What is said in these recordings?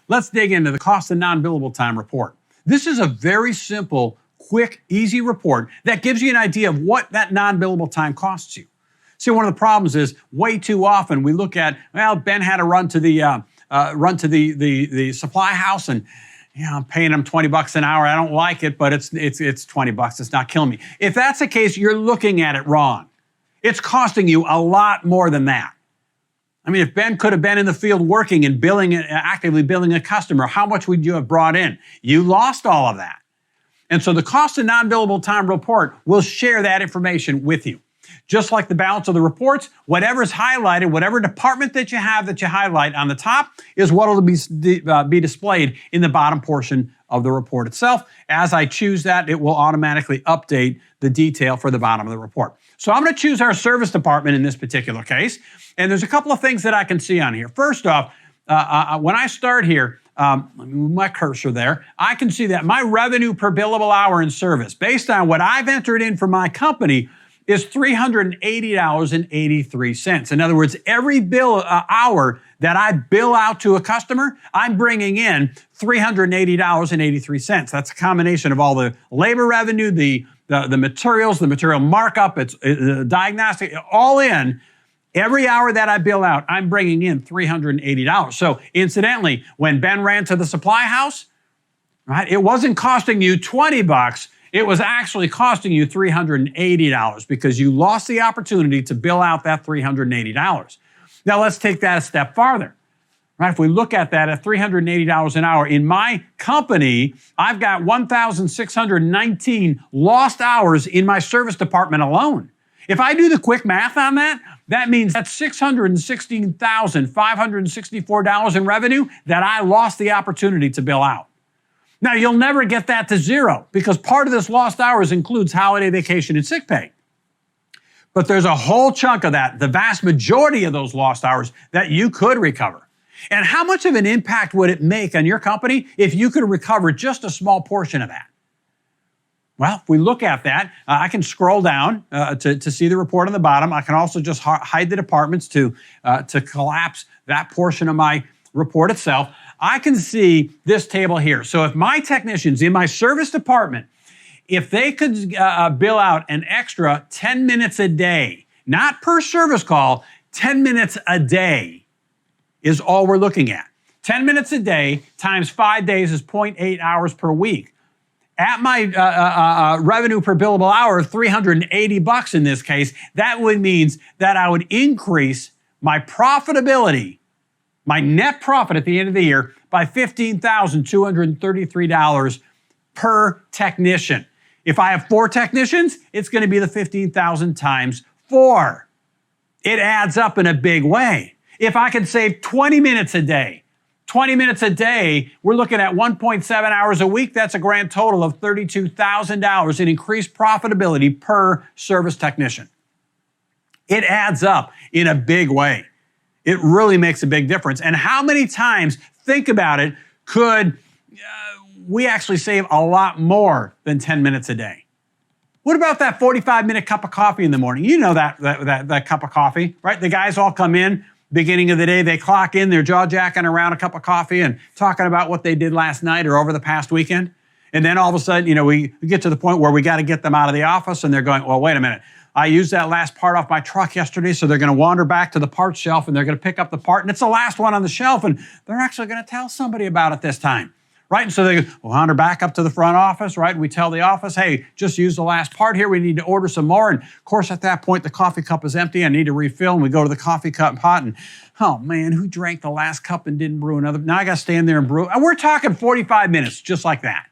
let's dig into the cost of non-billable time report. This is a very simple, quick, easy report that gives you an idea of what that non-billable time costs you. See, one of the problems is way too often we look at, well, Ben had to run to the supply house and I'm paying him $20 an hour. I don't like it, but it's $20. It's not killing me. If that's the case, you're looking at it wrong. It's costing you a lot more than that. I mean, if Ben could have been in the field working and actively billing a customer, how much would you have brought in? You lost all of that. And so the cost of non-billable time report will share that information with you. Just like the balance of the reports, whatever's highlighted, whatever department that you have that you highlight on the top is what will be displayed in the bottom portion of the report itself. As I choose that, it will automatically update the detail for the bottom of the report. So I'm going to choose our service department in this particular case. And there's a couple of things that I can see on here. First off, when I start here, let me move my cursor there, I can see that my revenue per billable hour in service, based on what I've entered in for my company, is $380.83. In other words, every hour that I bill out to a customer, I'm bringing in $380.83. That's a combination of all the labor revenue, the materials, the material markup, it's diagnostic, all in. Every hour that I bill out, I'm bringing in $380. So incidentally, when Ben ran to the supply house, right, it wasn't costing you $20. It was actually costing you $380 because you lost the opportunity to bill out that $380. Now let's take that a step farther. Right? If we look at that at $380 an hour, in my company, I've got 1,619 lost hours in my service department alone. If I do the quick math on that, that means that's $616,564 in revenue that I lost the opportunity to bill out. Now, you'll never get that to zero because part of this lost hours includes holiday vacation and sick pay. But there's a whole chunk of that, the vast majority of those lost hours, that you could recover. And how much of an impact would it make on your company if you could recover just a small portion of that? Well, if we look at that, I can scroll down to see the report on the bottom. I can also just hide the departments to collapse that portion of my report itself. I can see this table here. So if my technicians in my service department, if they could bill out an extra 10 minutes a day, not per service call, 10 minutes a day is all we're looking at. 10 minutes a day times 5 days is 0.8 hours per week. At my revenue per billable hour of $380 in this case, that would means that I would increase my profitability, my net profit at the end of the year, by $15,233 per technician. If I have 4 technicians, it's going to be the $15,000 times 4. It adds up in a big way. If I can save 20 minutes a day, we're looking at 1.7 hours a week. That's a grand total of $32,000 in increased profitability per service technician. It adds up in a big way. It really makes a big difference. And how many times, think about it, could we actually save a lot more than 10 minutes a day? What about that 45-minute cup of coffee in the morning? You know that cup of coffee, right? The guys all come in, beginning of the day, they clock in, they're jaw-jacking around a cup of coffee and talking about what they did last night or over the past weekend. And then all of a sudden, we get to the point where we got to get them out of the office and they're going, well, wait a minute. I used that last part off my truck yesterday, so they're going to wander back to the parts shelf and they're going to pick up the part, and it's the last one on the shelf, and they're actually going to tell somebody about it this time, right? And so they wander back up to the front office, right? We tell the office, hey, just use the last part here. We need to order some more. And of course, at that point, the coffee cup is empty. I need to refill, and we go to the coffee cup pot, and oh man, who drank the last cup and didn't brew another? Now I got to stand there and brew. And we're talking 45 minutes, just like that.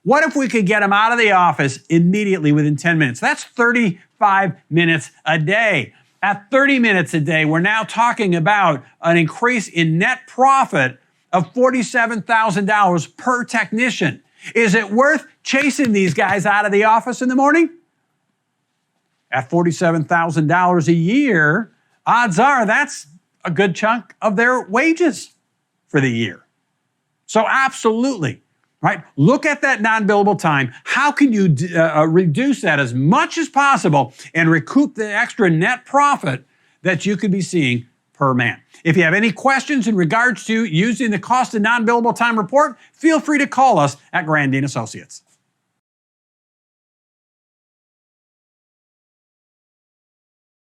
What if we could get them out of the office immediately within 10 minutes? That's 35 minutes a day. At 30 minutes a day, we're now talking about an increase in net profit of $47,000 per technician. Is it worth chasing these guys out of the office in the morning? At $47,000 a year, odds are that's a good chunk of their wages for the year. So absolutely. Right? Look at that non-billable time. How can you reduce that as much as possible and recoup the extra net profit that you could be seeing per man. If you have any questions in regards to using the cost of non-billable time report, feel free to call us at Grandy & Associates.